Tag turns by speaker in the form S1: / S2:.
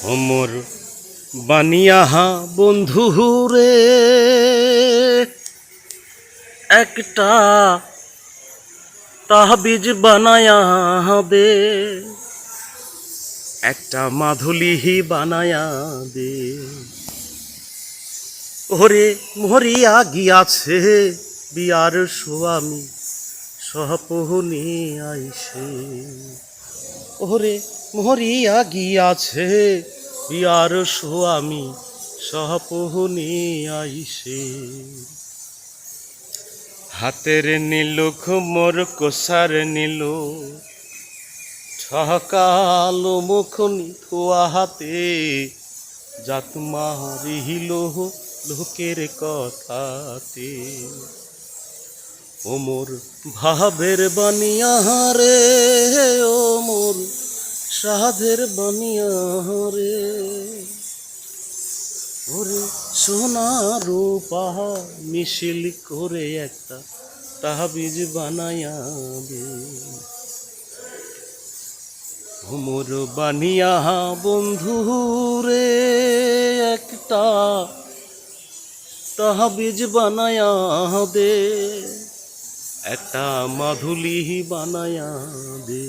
S1: অমর বানিয়া বন্ধু রে একটা তাহবিজ বানায়া দে, একটা মাধুলি বানায়া দে। ওরে মরিয়া গিয়াছে বিয়ার স্বামী সহপহনি আইসে। ওরে মরিয়া গিয়াছে বিয়ার স্বামী সহপহনি আইসে। হাতের নীল মোর কোসার নীল ঠকালো মুখনি থুয়া হাতে, জাত মারিল লোকের কথাতে। ও মোর ভাবের বানিয়া রে, ও মোর সাধের বানিয়া রে। ওরে সোনা রূপা মিশিল করে একটা তাহবিজ বানায়া দে। মোর বানিয়া বন্ধু রে একটা তাহবিজ বানায়া দে, একটা মাধুলি বানায়া দে।